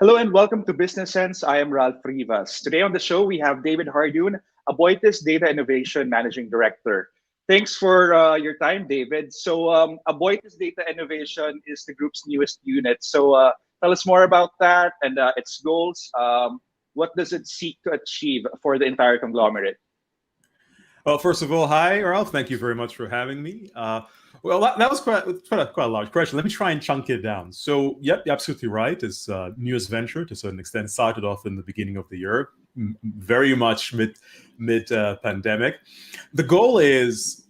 Hello and welcome to Business Sense. I am Ralph Rivas. Today on the show, we have David Hardoon, Aboitiz Data Innovation Managing Director. Thanks for your time, David. Aboitiz Data Innovation is the group's newest unit. Tell us more about that and its goals. What does it seek to achieve for the entire conglomerate? Well, first of all, hi, Ralph. Thank you very much for having me. That was quite a large question. Let me try and chunk it down. So, yep, you're absolutely right. It's a newest venture to a certain extent. Started off in the beginning of the year, very much mid pandemic. The goal is,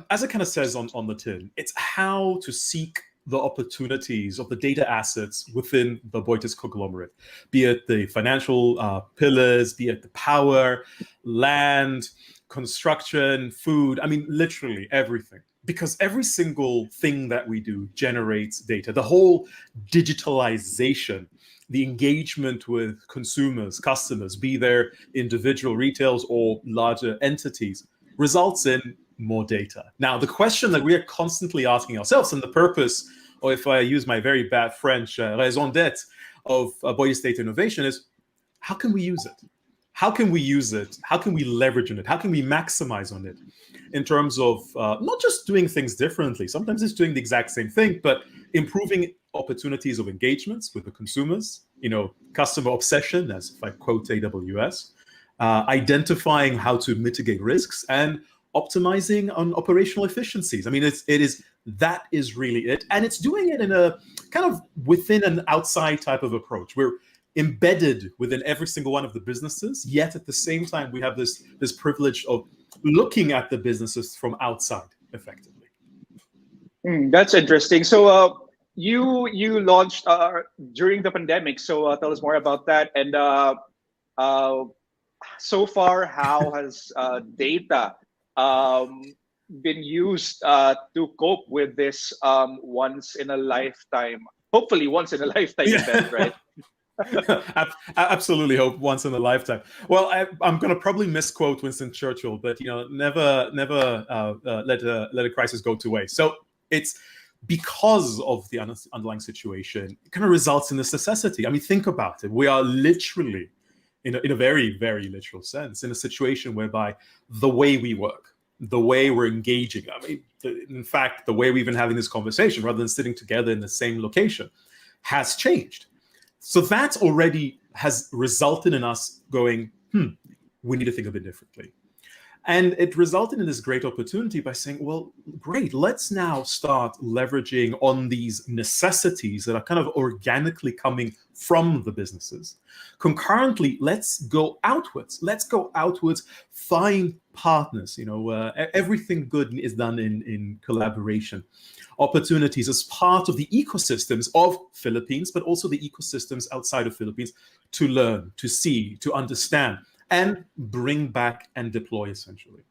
as it kind of says on the tin, it's how to seek the opportunities of the data assets within the Aboitiz conglomerate, be it the financial pillars, be it the power, land, construction, food, I mean, literally everything. Because every single thing that we do generates data. The whole digitalization, the engagement with consumers, customers, be they individual retails or larger entities, results in more data. Now, the question that we are constantly asking ourselves, and the purpose, or if I use my very bad French, raison d'être of Aboitiz Data Innovation is, how can we use it? How can we use it? How can we leverage on it? How can we maximize on it in terms of not just doing things differently? Sometimes it's doing the exact same thing, but improving opportunities of engagements with the consumers, customer obsession, as if I quote AWS, identifying how to mitigate risks and optimizing on operational efficiencies. I mean, that is really it. And it's doing it in a kind of within an outside type of approach. We're embedded within every single one of the businesses, yet at the same time, we have this privilege of looking at the businesses from outside effectively. That's interesting. So you launched during the pandemic. So tell us more about that. And so far, how has data been used to cope with this once in a lifetime, hopefully once in a lifetime event, right? Absolutely hope once in a lifetime. Well, I'm going to probably misquote Winston Churchill, but never let a crisis go to waste. So it's because of the underlying situation, it kind of results in this necessity. I mean, think about it. We are literally, in a very, very literal sense, in a situation whereby the way we work, the way we're engaging, I mean, in fact, the way we've been having this conversation, rather than sitting together in the same location, has changed. So that already has resulted in us going, we need to think a bit differently. And it resulted in this great opportunity by saying, well, great, let's now start leveraging on these necessities that are kind of organically coming from the businesses. Concurrently, let's go outwards. Find partners. Everything good is done in collaboration. Opportunities as part of the ecosystems of Philippines, but also the ecosystems outside of Philippines, to learn, to see, to understand, and bring back and deploy, essentially.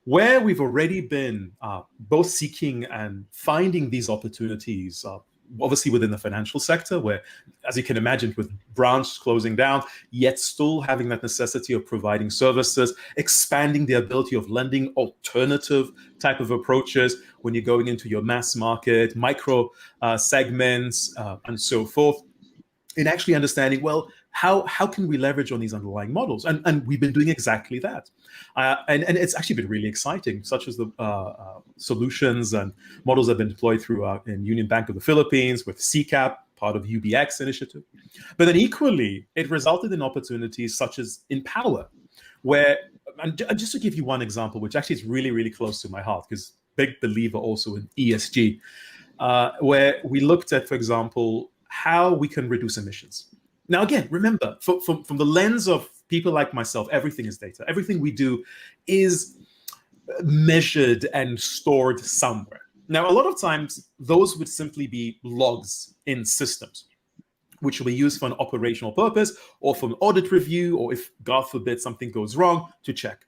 Where we've already been both seeking and finding these opportunities, obviously within the financial sector, where, as you can imagine, with branches closing down, yet still having that necessity of providing services, expanding the ability of lending alternative type of approaches when you're going into your mass market, micro segments, and so forth, in actually understanding, well, how can we leverage on these underlying models? And we've been doing exactly that. And it's actually been really exciting, such as the solutions and models that have been deployed through in Union Bank of the Philippines with CCAP, part of UBX initiative. But then equally, it resulted in opportunities such as in power, where, and just to give you one example, which actually is really, really close to my heart, because big believer also in ESG, where we looked at, for example, how we can reduce emissions. Now, again, remember, from the lens of people like myself, everything is data. Everything we do is measured and stored somewhere. Now, a lot of times, those would simply be logs in systems, which will be used for an operational purpose or for an audit review, or if, God forbid, something goes wrong, to check.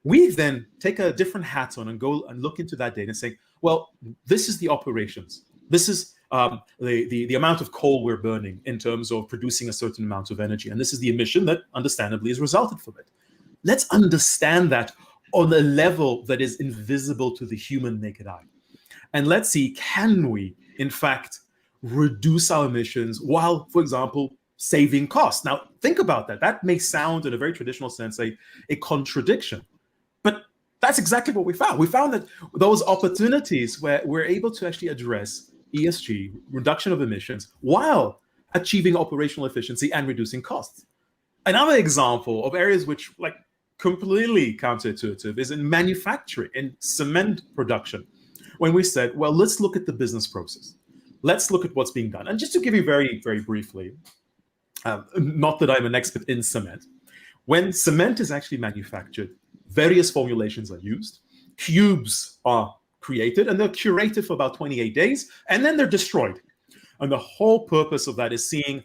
We then take a different hat on and go and look into that data and say, well, this is the operations. This is the amount of coal we're burning in terms of producing a certain amount of energy. And this is the emission that understandably has resulted from it. Let's understand that on a level that is invisible to the human naked eye. And let's see, can we, in fact, reduce our emissions while, for example, saving costs. Now, think about that. That may sound, in a very traditional sense, a contradiction. But that's exactly what we found. We found that those opportunities where we're able to actually address ESG, reduction of emissions, while achieving operational efficiency and reducing costs. Another example of areas which, like, completely counterintuitive is in manufacturing, in cement production, when we said, well, let's look at the business process. Let's look at what's being done. And just to give you very, very briefly, not that I'm an expert in cement, when cement is actually manufactured, various formulations are used, cubes are created, and they're curated for about 28 days, and then they're destroyed. And the whole purpose of that is seeing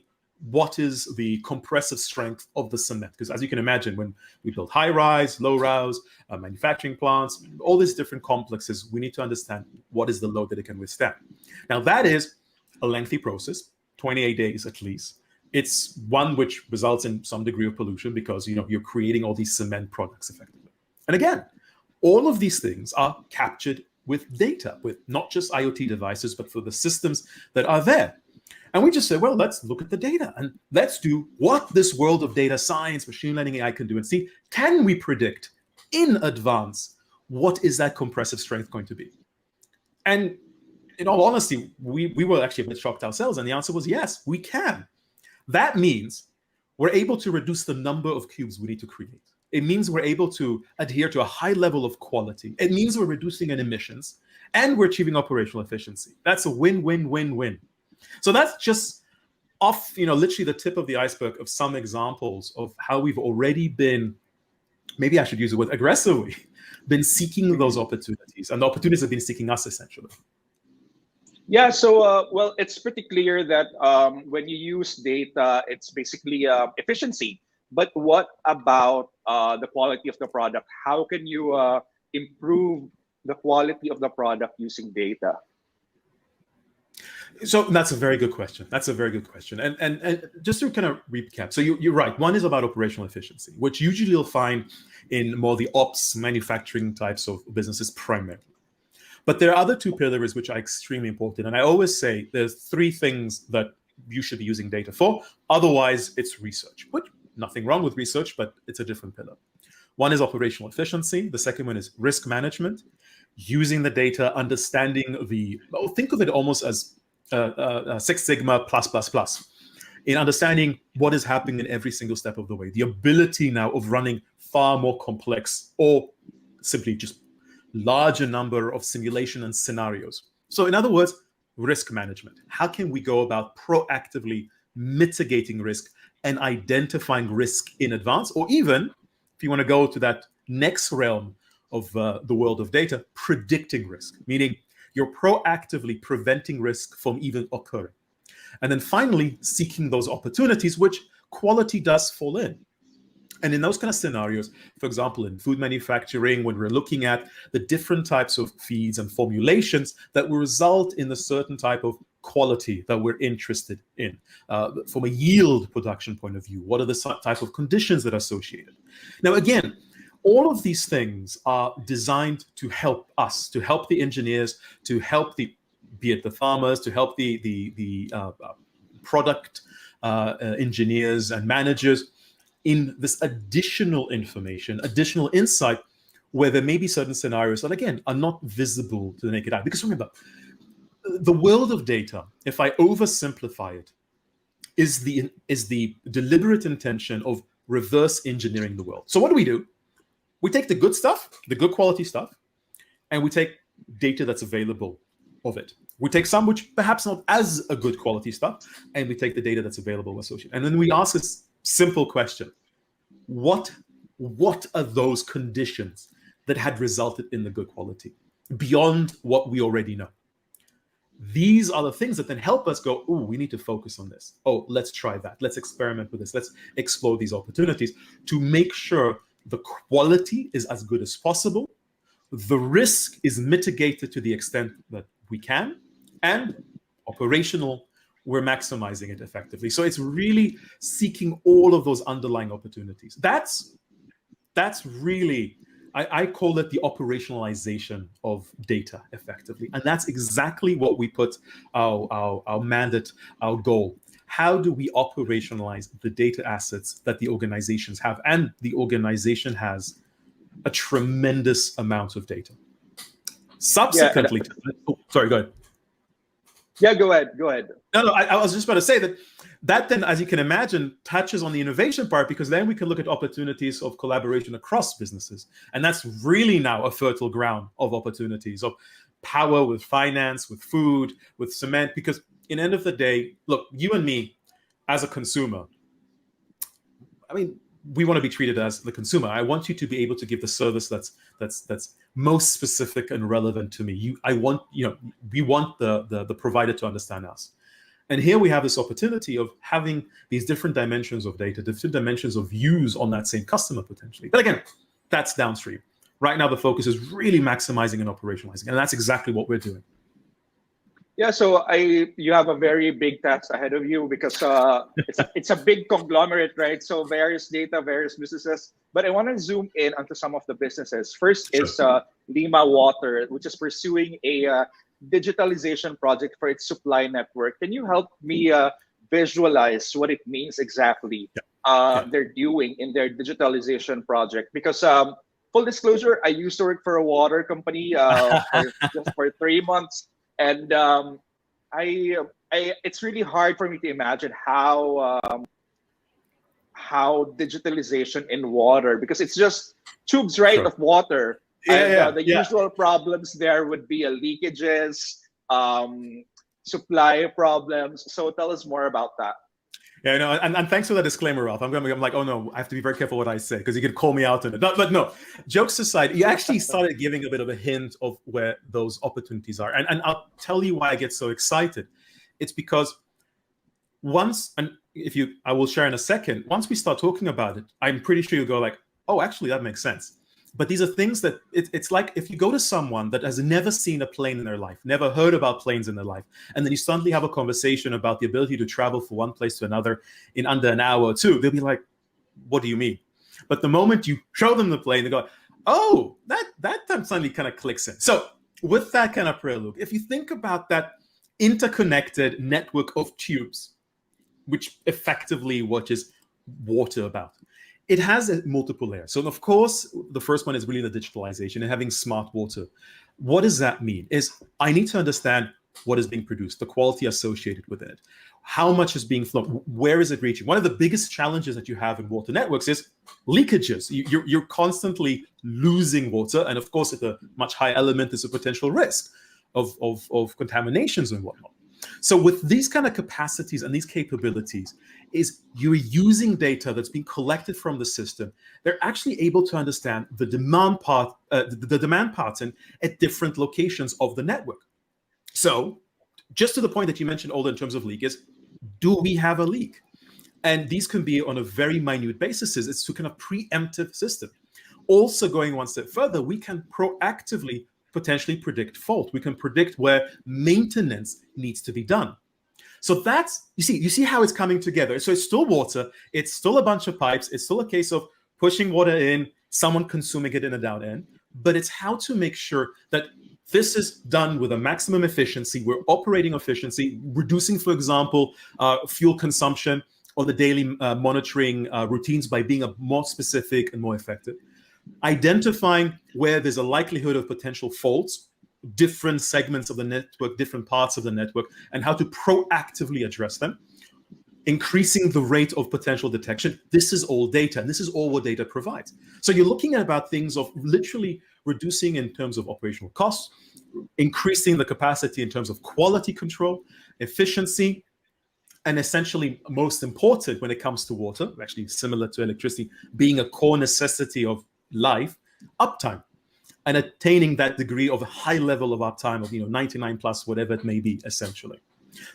what is the compressive strength of the cement. Because as you can imagine, when we build high-rise, low-rise, manufacturing plants, all these different complexes, we need to understand what is the load that it can withstand. Now, that is a lengthy process, 28 days at least. It's one which results in some degree of pollution because you're creating all these cement products effectively. And again, all of these things are captured with data, with not just IoT devices, but for the systems that are there. And we just said, well, let's look at the data and let's do what this world of data science, machine learning, AI can do and see, can we predict in advance what is that compressive strength going to be? And in all honesty, we were actually a bit shocked ourselves. And the answer was yes, we can. That means we're able to reduce the number of cubes we need to create. It means we're able to adhere to a high level of quality. It means we're reducing in emissions and we're achieving operational efficiency. That's a win-win-win-win. So that's just off, literally the tip of the iceberg of some examples of how we've already been, maybe I should use the word aggressively, been seeking those opportunities, and the opportunities have been seeking us essentially. Yeah, so well, it's pretty clear that when you use data, it's basically efficiency. But what about the quality of the product? How can you improve the quality of the product using data? So that's a very good question. And just to kind of recap, so you're right. One is about operational efficiency, which usually you'll find in more the ops manufacturing types of businesses primarily. But there are other two pillars which are extremely important. And I always say there's three things that you should be using data for. Otherwise, it's research, which nothing wrong with research, but it's a different pillar. One is operational efficiency. The second one is risk management, using the data, understanding think of it almost as Six Sigma plus, in understanding what is happening in every single step of the way. The ability now of running far more complex or simply just larger number of simulation and scenarios. So in other words, risk management. How can we go about proactively mitigating risk and identifying risk in advance? Or even, if you want to go to that next realm of the world of data, predicting risk, meaning you're proactively preventing risk from even occurring. And then finally, seeking those opportunities, which quality does fall in. And in those kind of scenarios, for example, in food manufacturing, when we're looking at the different types of feeds and formulations that will result in a certain type of quality that we're interested in, from a yield production point of view, what are the type of conditions that are associated? Now, again, all of these things are designed to help us, to help the engineers, to help be it the farmers, to help the product engineers and managers in this additional information, additional insight, where there may be certain scenarios that, again, are not visible to the naked eye. Because remember, the world of data, if I oversimplify it, is the deliberate intention of reverse engineering the world. So what do? We take the good stuff, the good quality stuff, and we take data that's available of it. We take some which perhaps not as a good quality stuff, and we take the data that's available associated. And then we ask this simple question: what are those conditions that had resulted in the good quality beyond what we already know? These are the things that then help us go, oh, we need to focus on this. Oh, let's try that. Let's experiment with this. Let's explore these opportunities to make sure the quality is as good as possible, the risk is mitigated to the extent that we can, and operational, we're maximizing it effectively. So it's really seeking all of those underlying opportunities. That's really, I call it the operationalization of data effectively. And that's exactly what we put our mandate, our goal. how do we operationalize the data assets that the organizations have? And the organization has a tremendous amount of data. Yeah. Subsequently, sorry, go ahead. Yeah, go ahead. Go ahead. No, I was just about to say that then, as you can imagine, touches on the innovation part, because then we can look at opportunities of collaboration across businesses. And that's really now a fertile ground of opportunities of power with finance, with food, with cement, because in the end of the day, look, you and me as a consumer, I mean, we want to be treated as the consumer. I want you to be able to give the service that's most specific and relevant to me. We want the provider to understand us. And here we have this opportunity of having these different dimensions of data, different dimensions of views on that same customer potentially. But again, that's downstream. Right now, the focus is really maximizing and operationalizing, and that's exactly what we're doing. Yeah, so you have a very big task ahead of you, because it's a big conglomerate, right? So various data, various businesses. But I want to zoom in onto some of the businesses. First is Lima Water, which is pursuing a digitalization project for its supply network. Can you help me visualize what it means exactly they're doing in their digitalization project? Because full disclosure, I used to work for a water company for 3 months. And it's really hard for me to imagine how digitalization in water, because it's just tubes, right, of water. The usual problems there would be leakages, supply problems. So tell us more about that. Yeah, no, and thanks for the disclaimer, Ralph. I'm like, oh no, I have to be very careful what I say, because you could call me out on it. But no, jokes aside, you actually started giving a bit of a hint of where those opportunities are. And I'll tell you why I get so excited. It's because I will share in a second, once we start talking about it, I'm pretty sure you'll go like, oh, actually, that makes sense. But these are things that it's like if you go to someone that has never seen a plane in their life, never heard about planes in their life, and then you suddenly have a conversation about the ability to travel from one place to another in under an hour or two, they'll be like, what do you mean? But the moment you show them the plane, they go, oh, that suddenly kind of clicks in. So with that kind of prelude, if you think about that interconnected network of tubes, which effectively what is water about, it has multiple layers. So of course, the first one is really the digitalization and having smart water. What does that mean? Is I need to understand what is being produced, the quality associated with it, how much is being flown, where is it reaching? One of the biggest challenges that you have in water networks is leakages. You're constantly losing water. And of course, at a much higher element, there's a potential risk of contaminations and whatnot. So with these kind of capacities and these capabilities, is you're using data that's being collected from the system. They're actually able to understand the demand pattern at different locations of the network. So just to the point that you mentioned, Olga, in terms of leak, is do we have a leak? And these can be on a very minute basis. It's a kind of preemptive system. Also going one step further, we can proactively potentially predict fault. We can predict where maintenance needs to be done. So that's, you see how it's coming together. So it's still water, it's still a bunch of pipes, it's still a case of pushing water in, someone consuming it in a down end, but it's how to make sure that this is done with a maximum efficiency. We're operating efficiency, reducing, for example, fuel consumption or the daily monitoring routines by being more specific and more effective. Identifying where there's a likelihood of potential faults, different segments of the network, different parts of the network, and how to proactively address them. Increasing the rate of potential detection. This is all data, and this is all what data provides. So you're looking at about things of literally reducing in terms of operational costs, increasing the capacity in terms of quality control, efficiency, and essentially most important when it comes to water, actually similar to electricity, being a core necessity of life, uptime, and attaining that degree of a high level of uptime of 99 plus, whatever it may be, essentially.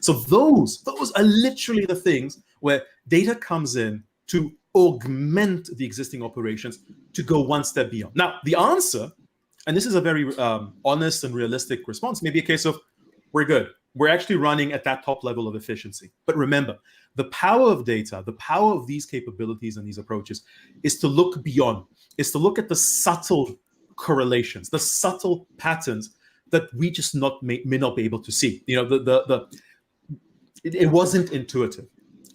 So those are literally the things where data comes in to augment the existing operations to go one step beyond. Now, the answer, and this is a very honest and realistic response, maybe a case of we're good. We're actually running at that top level of efficiency. But remember, the power of data, the power of these capabilities and these approaches is to look beyond, is to look at the subtle correlations, the subtle patterns that we just may not be able to see. It wasn't intuitive.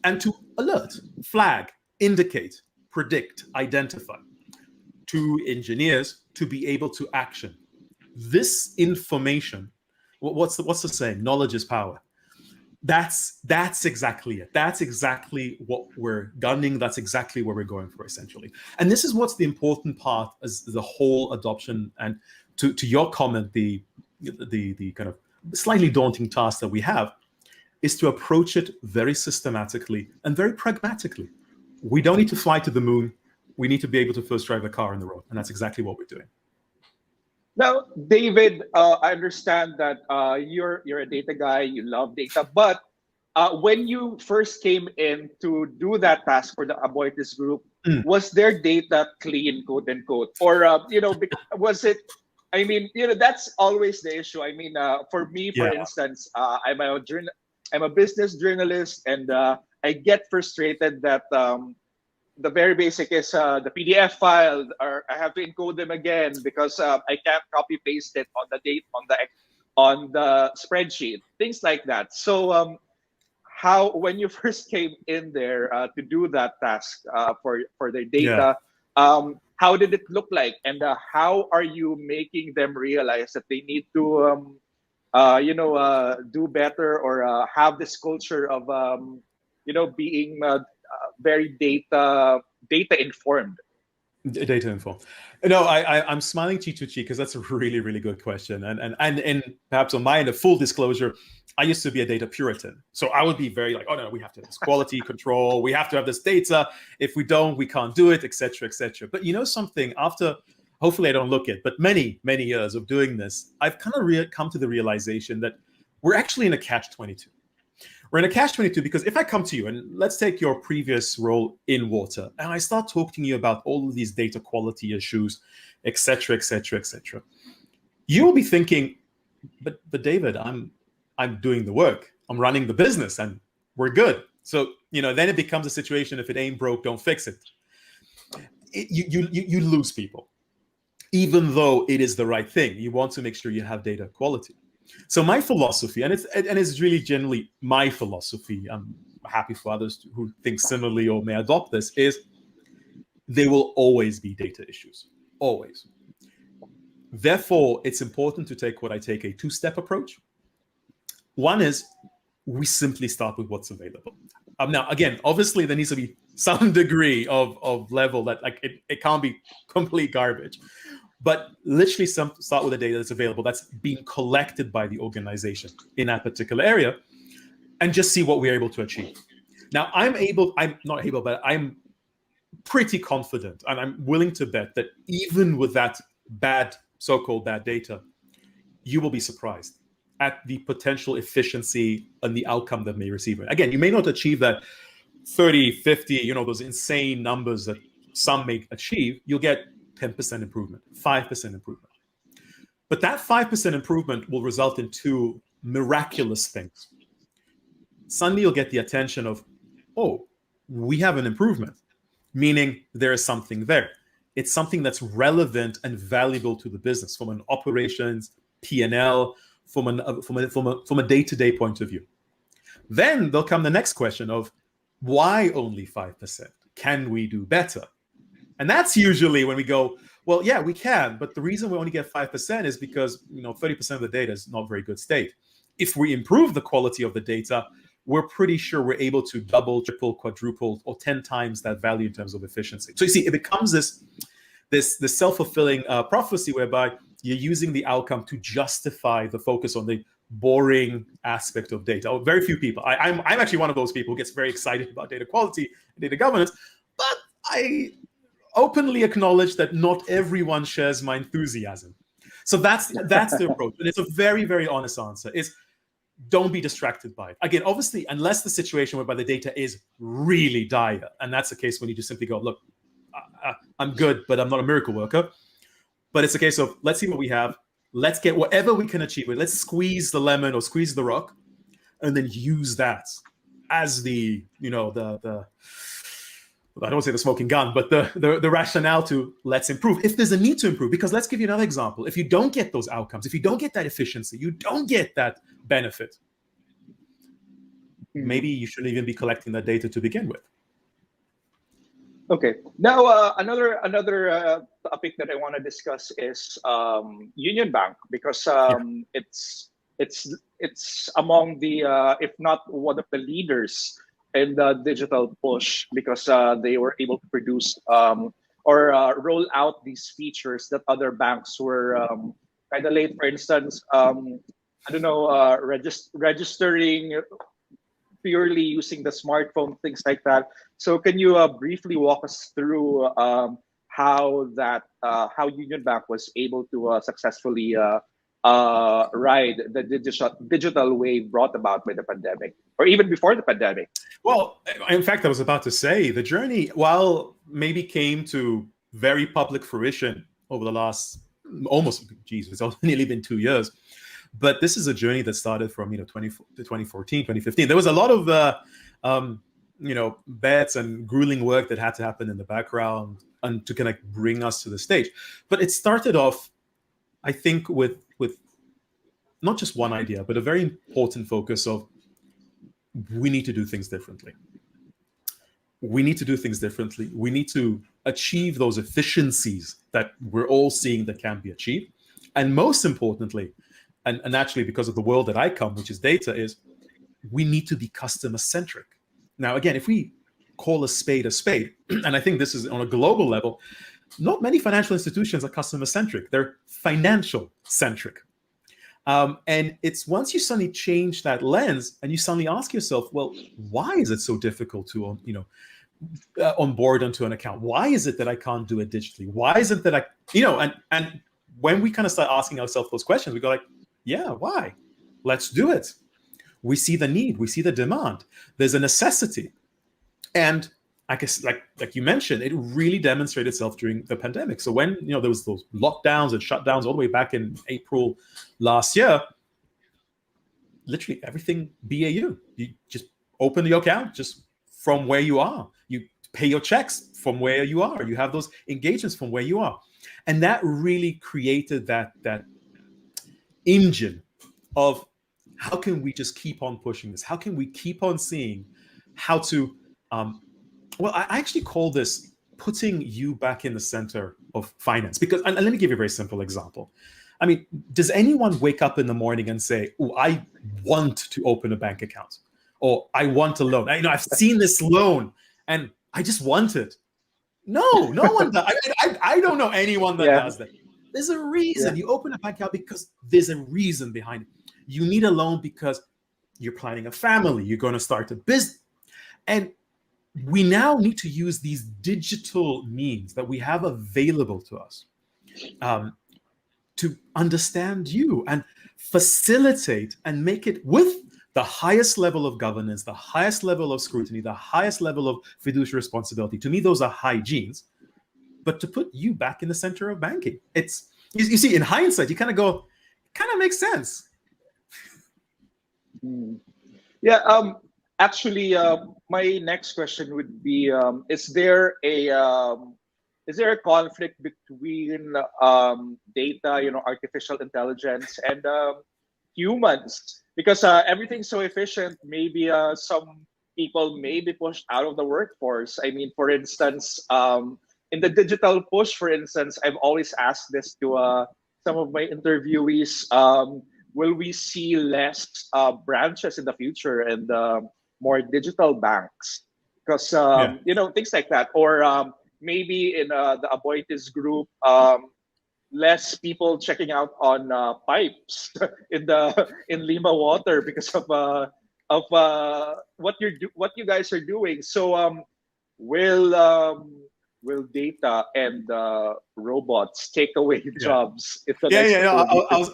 and to alert, flag, indicate, predict, identify. To engineers to be able to action. This information, what's the saying? Knowledge is power. That's exactly it. That's exactly what we're gunning. That's exactly what we're going for, essentially. And this is what's the important part as the whole adoption. And to your comment, the kind of slightly daunting task that we have is to approach it very systematically and very pragmatically. We don't need to fly to the moon. We need to be able to first drive a car on the road. And that's exactly what we're doing. Now, David, I understand that you're a data guy, you love data, but when you first came in to do that task for the Aboitiz group, was their data clean, quote unquote, or was it? I mean, that's always the issue. I mean, for me, for instance, I'm a business journalist, and I get frustrated that the very basic is the PDF file, or I have to encode them again because I can't copy paste it on the spreadsheet, things like that. So how, when you first came in there to do that task for their data, how did it look like, and how are you making them realize that they need to do better, or have this culture of being very data informed? Data informed. No, I'm smiling cheek to cheek because that's a really, really good question. And perhaps on my end, a full disclosure, I used to be a data Puritan. So I would be very like, oh no, we have to have this quality control. We have to have this data. If we don't, we can't do it, etc., etc. But you know something, after, hopefully I don't look it, but many, many years of doing this, I've kind of come to the realization that we're actually in a catch-22. We're in a catch-22 because if I come to you, and let's take your previous role in water, and I start talking to you about all of these data quality issues, et cetera, et cetera, et cetera, you will be thinking, but David, I'm doing the work. I'm running the business and we're good. So, then it becomes a situation, if it ain't broke, don't fix it. You lose people. Even though it is the right thing, you want to make sure you have data quality. So my philosophy, and it's really generally my philosophy, I'm happy for others who think similarly or may adopt this, is there will always be data issues, always. Therefore, it's important to take a two-step approach. One is we simply start with what's available. Now, again, obviously there needs to be some degree of level that it can't be complete garbage. But literally start with the data that's available, that's being collected by the organization in that particular area, and just see what we're able to achieve. Now, I'm pretty confident, and I'm willing to bet that even with that so-called bad data, you will be surprised at the potential efficiency and the outcome that may receive it. Again, you may not achieve that 30, 50, those insane numbers that some may achieve. You'll get 10% improvement, 5% improvement. But that 5% improvement will result in two miraculous things. Suddenly you'll get the attention of, oh, we have an improvement, meaning there is something there. It's something that's relevant and valuable to the business from an operations, P&L, from a day-to-day point of view. Then there'll come the next question of, why only 5%? Can we do better? And that's usually when we go, well, yeah, we can, but the reason we only get 5% is because 30% of the data is not very good state. If we improve the quality of the data, we're pretty sure we're able to double, triple, quadruple, or 10 times that value in terms of efficiency. So you see, it becomes this self-fulfilling prophecy whereby you're using the outcome to justify the focus on the boring aspect of data. Very few people. I'm actually one of those people who gets very excited about data quality and data governance, but I openly acknowledge that not everyone shares my enthusiasm. So that's the approach. And it's a very, very honest answer, is don't be distracted by it. Again, obviously, unless the situation whereby the data is really dire, and that's the case when you just simply go, look, I'm good, but I'm not a miracle worker. But it's a case of, let's see what we have. Let's get whatever we can achieve. Let's squeeze the lemon or squeeze the rock, and then use that as the I don't want to say the smoking gun, but the rationale to let's improve. If there's a need to improve, because let's give you another example. If you don't get those outcomes, if you don't get that efficiency, you don't get that benefit, maybe you shouldn't even be collecting that data to begin with. Okay. Now, another topic that I want to discuss is Union Bank, because Yeah. it's among the if not one of the leaders in the digital push, because they were able to produce or roll out these features that other banks were kind of late. For instance, I don't know, registering purely using the smartphone, things like that. So can you briefly walk us through how Union Bank was able to successfully ride the digital wave brought about by the pandemic, or even before the pandemic? Well, in fact, I was about to say the journey, while maybe came to very public fruition over the last almost, geez, it's nearly been 2 years. But this is a journey that started from 2014, 2015. There was a lot of bets and grueling work that had to happen in the background and to kind of bring us to the stage. But it started off, I think, with not just one idea, but a very important focus of we need to do things differently. We need to do things differently. We need to achieve those efficiencies that we're all seeing that can be achieved. And most importantly, and naturally, because of the world that I come, which is data, is we need to be customer centric. Now, again, if we call a spade, and I think this is on a global level, not many financial institutions are customer centric. They're financial centric. And it's once you suddenly change that lens and you suddenly ask yourself, well, why is it so difficult to, onboard onto an account? Why is it that I can't do it digitally? Why is it that and when we kind of start asking ourselves those questions, we go like, yeah, why? Let's do it. We see the need, we see the demand. There's a necessity. And I guess, like you mentioned, it really demonstrated itself during the pandemic. So when there was those lockdowns and shutdowns all the way back in April last year, literally everything BAU. You just open your account just from where you are. You pay your checks from where you are. You have those engagements from where you are. And that really created that engine of how can we just keep on pushing this? How can we keep on seeing how to, I actually call this putting you back in the center of finance. Because, and let me give you a very simple example. I mean, does anyone wake up in the morning and say, oh, I want to open a bank account, or I want a loan? I've seen this loan and I just want it. No, no one does. I don't know anyone that does that. There's a reason. You open a bank account because there's a reason behind it. You need a loan because you're planning a family. You're going to start a business. And we now need to use these digital means that we have available to us to understand you and facilitate and make it with the highest level of governance, the highest level of scrutiny, the highest level of fiduciary responsibility. To me, those are hygienes. But to put you back in the center of banking, it's you see, in hindsight, you kind of go, kind of makes sense. Yeah. Actually, my next question would be: is there a conflict between data, artificial intelligence, and humans? Because everything's so efficient, maybe some people may be pushed out of the workforce. I mean, for instance, in the digital push, for instance, I've always asked this to some of my interviewees. Will we see less branches in the future and more digital banks? Because, things like that. Or maybe in the Aboitiz group, less people checking out on pipes in Lima water because of what you guys are doing. So will data and robots take away jobs if the next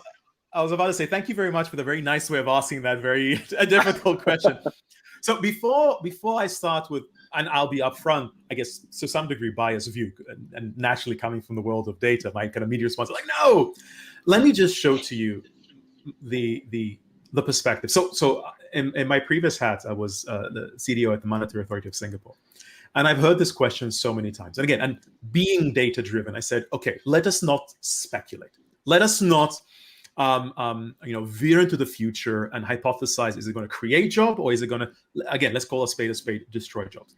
I was about to say, thank you very much for the very nice way of asking that very difficult question. So before I start with, and I'll be upfront, I guess, to some degree biased view, and naturally coming from the world of data, my kind of immediate response is like, no, let me just show to you the perspective. So in my previous hat, I was the CDO at the Monetary Authority of Singapore. And I've heard this question so many times. And again, and being data driven, I said, okay, let us not speculate. Let us not veer into the future and hypothesize: is it going to create job, or is it going to, again, let's call a spade, destroy jobs?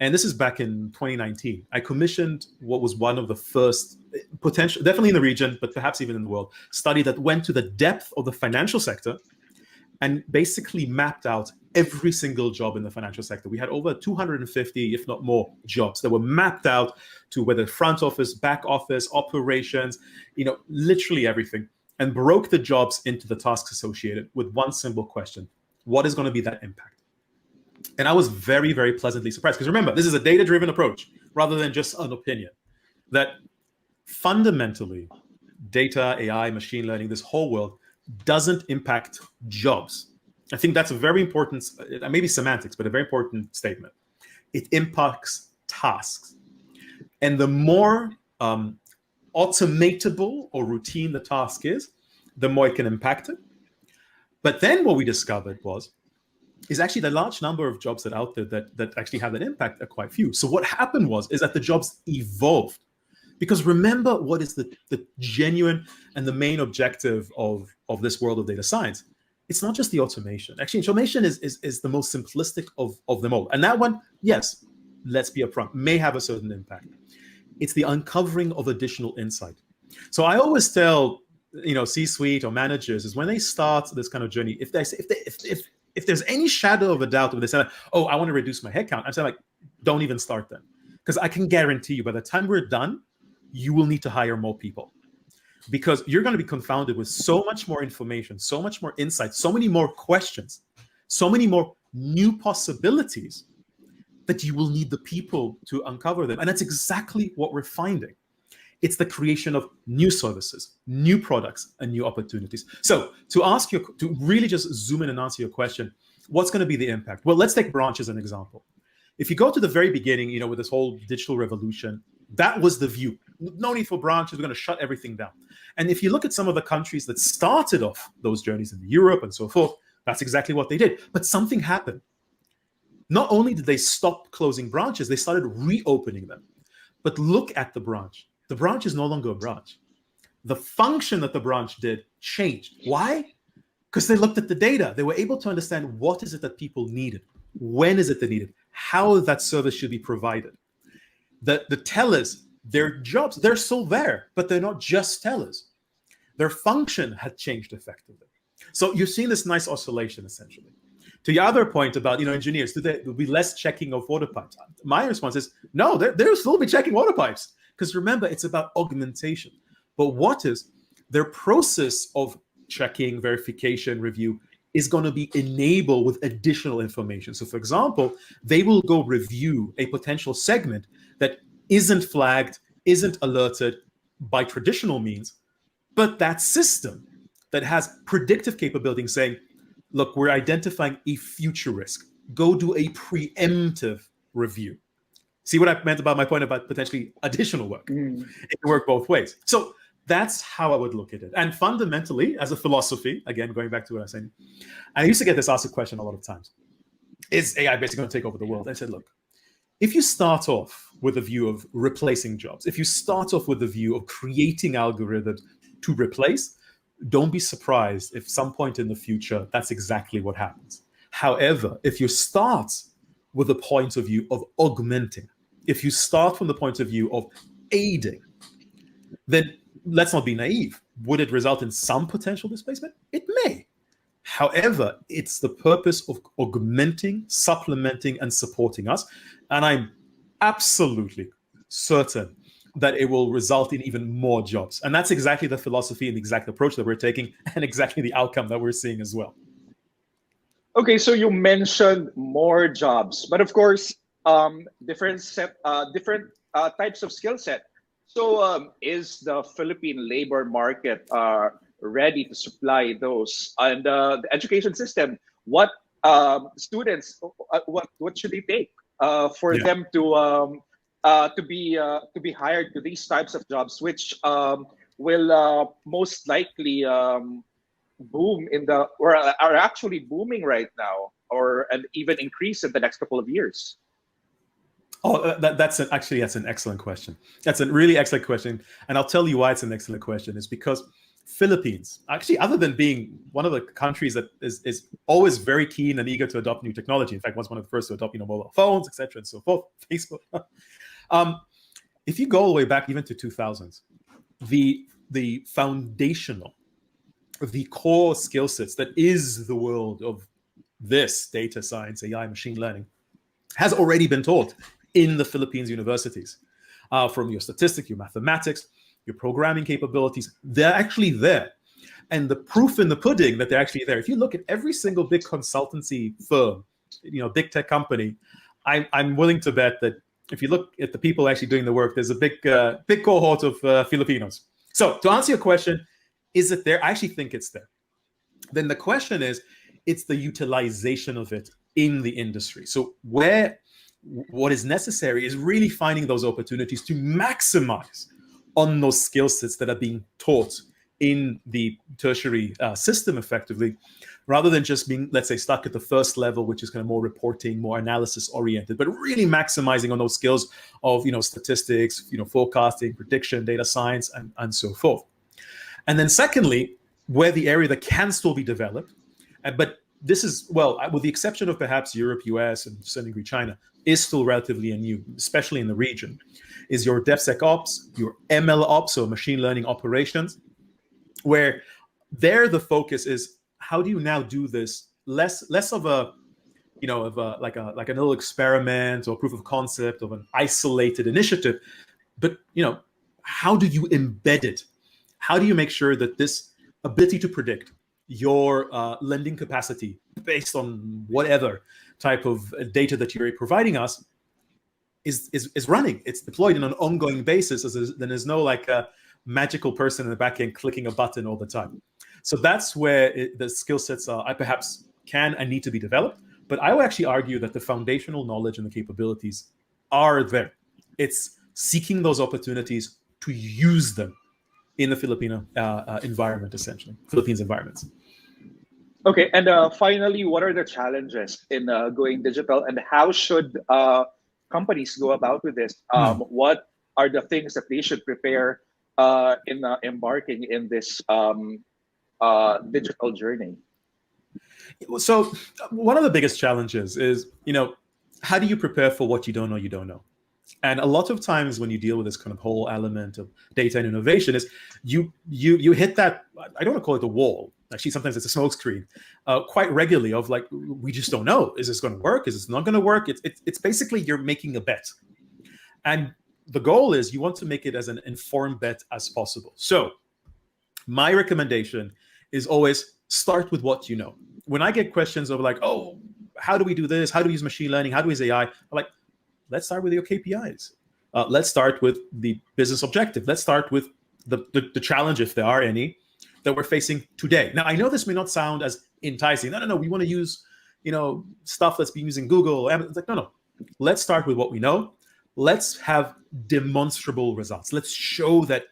And this is back in 2019. I commissioned what was one of the first, potential, definitely in the region, but perhaps even in the world, study that went to the depth of the financial sector and basically mapped out every single job in the financial sector. We had over 250, if not more, jobs that were mapped out to whether front office, back office, operations, literally everything, and broke the jobs into the tasks associated with one simple question: what is going to be that impact? And I was very, very pleasantly surprised, because remember, this is a data-driven approach rather than just an opinion, that fundamentally data, AI, machine learning, this whole world doesn't impact jobs. I think that's a very important, maybe semantics, but a very important statement. It impacts tasks. And the more automatable or routine the task is, the more it can impact it. But then what we discovered is actually the large number of jobs that are out there that actually have an impact are quite few. So what happened is that the jobs evolved. Because remember, what is the genuine and the main objective of this world of data science? It's not just the automation. Actually, automation is the most simplistic of them all. And that one, yes, let's be upfront, may have a certain impact. It's the uncovering of additional insight. So I always tell, C-suite or managers, is when they start this kind of journey, if there's any shadow of a doubt, when they say, oh, I want to reduce my headcount, I'm saying, don't even start then. Because I can guarantee you, by the time we're done, you will need to hire more people, because you're going to be confounded with so much more information, so much more insight, so many more questions, so many more new possibilities, that you will need the people to uncover them. And that's exactly what we're finding. It's the creation of new services, new products, and new opportunities. So to really just zoom in and answer your question, what's going to be the impact? Well, let's take branch as an example. If you go to the very beginning, with this whole digital revolution, that was the view. No need for branches. We're going to shut everything down. And if you look at some of the countries that started off those journeys in Europe and so forth, that's exactly what they did. But something happened. Not only did they stop closing branches, they started reopening them. But look at the branch. The branch is no longer a branch. The function that the branch did changed. Why? Because they looked at the data. They were able to understand what is it that people needed, when is it they needed, how that service should be provided. The tellers, their jobs, they're still there, but they're not just tellers. Their function had changed effectively. So you're seeing this nice oscillation, essentially. To your other point about engineers, there'll be less checking of water pipes. My response is no, they'll still be checking water pipes, because remember, it's about augmentation. But what is their process of checking, verification, review is going to be enabled with additional information. So for example, they will go review a potential segment that isn't flagged, isn't alerted by traditional means, but that system that has predictive capability saying, look, we're identifying a future risk. Go do a preemptive review. See what I meant about my point about potentially additional work? It can work both ways. So that's how I would look at it. And fundamentally, as a philosophy, again, going back to what I was saying, I used to get this asked a question a lot of times. Is AI basically going to take over the world? I said, look, if you start off with a view of replacing jobs, if you start off with the view of creating algorithms to replace, don't be surprised if some point in the future, that's exactly what happens. However, if you start with a point of view of augmenting, if you start from the point of view of aiding, then let's not be naive. Would it result in some potential displacement? It may. However, it's the purpose of augmenting, supplementing, and supporting us. And I'm absolutely certain that it will result in even more jobs. And that's exactly the philosophy and the exact approach that we're taking, and exactly the outcome that we're seeing as well. Okay, so you mentioned more jobs, but of course, different types of skill set. So is the Philippine labor market ready to supply those? And the education system, what students, what should they take for them to be hired to these types of jobs, which will most likely boom or are actually booming right now, and even increase in the next couple of years? Oh, that's an excellent question. That's a really excellent question. And I'll tell you why it's an excellent question, is because Philippines, actually, other than being one of the countries that is always very keen and eager to adopt new technology, in fact, was one of the first to adopt mobile phones, etc., and so forth, Facebook. If you go all the way back even to 2000s, the foundational, the core skill sets that is the world of this data science, AI, machine learning, has already been taught in the Philippines universities. From your statistics, your mathematics, your programming capabilities, they're actually there. And the proof in the pudding that they're actually there, if you look at every single big consultancy firm, big tech company, I'm willing to bet that if you look at the people actually doing the work, there's a big cohort of Filipinos. So to answer your question, is it there? I actually think it's there. Then the question is, it's the utilization of it in the industry. So what is necessary is really finding those opportunities to maximize on those skill sets that are being taught in the tertiary system effectively, rather than just being, let's say, stuck at the first level, which is kind of more reporting, more analysis oriented, but really maximizing on those skills of statistics, forecasting, prediction, data science, and so forth. And then secondly, where the area that can still be developed, but this is, well, with the exception of perhaps Europe, US, and to some degree China, is still relatively new, especially in the region, is your DevSecOps, your MLOps, so machine learning operations, where there the focus is how do you now do this less of a like a little experiment or proof of concept of an isolated initiative, but how do you embed it? How do you make sure that this ability to predict your lending capacity based on whatever type of data that you're providing us is running? It's deployed on an ongoing basis. Then there's no like a magical person in the back end clicking a button all the time. So that's where the skill sets I perhaps can and need to be developed. But I would actually argue that the foundational knowledge and the capabilities are there. It's seeking those opportunities to use them in the Filipino environment, essentially, Philippines environments. Okay, and finally, what are the challenges in going digital, and how should companies go about with this? What are the things that they should prepare in embarking in this digital journey? So one of the biggest challenges is, how do you prepare for what you don't know? And a lot of times when you deal with this kind of whole element of data and innovation is you hit that, I don't want to call it a wall. Actually, sometimes it's a smoke screen, quite regularly of like, we just don't know. Is this going to work? Is this not going to work? It's basically you're making a bet. And the goal is you want to make it as an informed bet as possible. So my recommendation is always start with what you know. When I get questions of like, oh, how do we do this? How do we use machine learning? How do we use AI? I'm like, let's start with your KPIs. Let's start with the business objective. Let's start with the challenge, if there are any, that we're facing today. Now, I know this may not sound as enticing. No, we want to use, stuff that's been using Google. It's like, no. Let's start with what we know. Let's have demonstrable results. Let's show that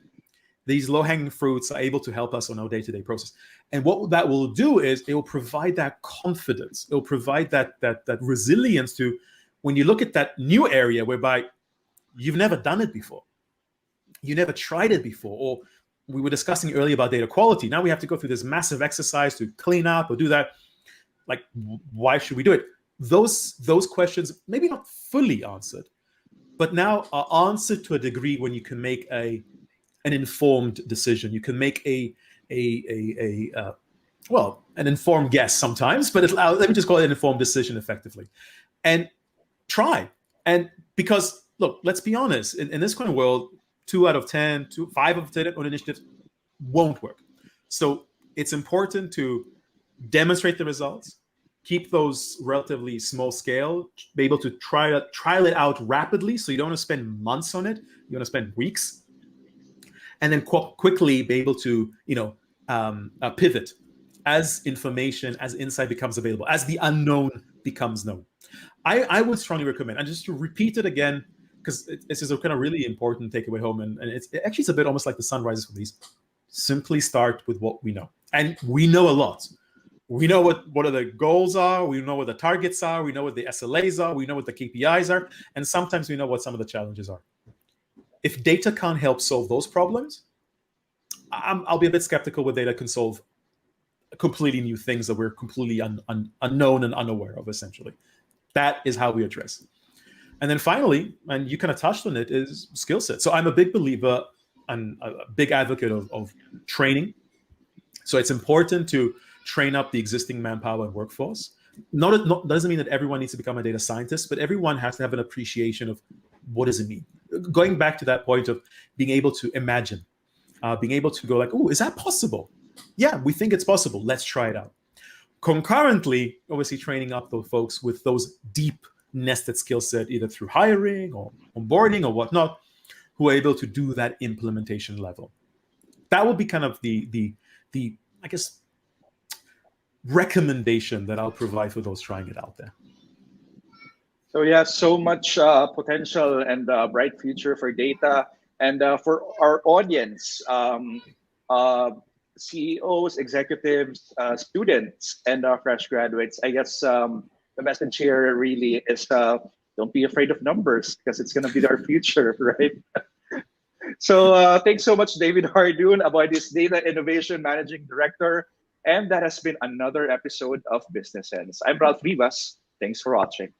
these low-hanging fruits are able to help us on our day-to-day process. And what that will do is it will provide that confidence. It will provide that resilience to when you look at that new area whereby you've never done it before, you never tried it before, or we were discussing earlier about data quality. Now we have to go through this massive exercise to clean up or do that. Like, why should we do it? Those questions, maybe not fully answered, but now are answered to a degree when you can make an informed decision. You can make an informed guess sometimes, but let me just call it an informed decision effectively. And try. And because, look, let's be honest, in this kind of world, 2 out of 10, 5 of 10 on initiatives won't work. So it's important to demonstrate the results, keep those relatively small scale, be able to trial it out rapidly. So you don't want to spend months on it. You want to spend weeks. And then quickly be able to, pivot as information, as insight becomes available, as the unknown becomes known. I would strongly recommend, and just to repeat it again, because this is a kind of really important takeaway home, and it's a bit almost like the sun rises from these. Simply start with what we know. And we know a lot. We know what are the goals are, we know what the targets are, we know what the SLAs are, we know what the KPIs are, and sometimes we know what some of the challenges are. If data can't help solve those problems, I'll be a bit skeptical with data can solve completely new things that we're completely unknown and unaware of, essentially. That is how we address it. And then finally, and you kind of touched on it, is skill set. So I'm a big believer and a big advocate of training. So it's important to train up the existing manpower and workforce. Not doesn't mean that everyone needs to become a data scientist, but everyone has to have an appreciation of what does it mean. Going back to that point of being able to imagine, being able to go like, oh, is that possible? Yeah, we think it's possible. Let's try it out. Concurrently, obviously training up those folks with those deep nested skill set, either through hiring or onboarding or whatnot, who are able to do that implementation level. That would be kind of the I guess recommendation that I'll provide for those trying it out there. So yeah, so much potential and bright future for data, and for our audience, CEOs, executives, students, and fresh graduates. I guess the message here really is don't be afraid of numbers, because it's going to be our future, right? So thanks so much, David Hardoon, Aboitiz Data Innovation Managing Director. And that has been another episode of Business Sense. I'm Ralph Rivas. Thanks for watching.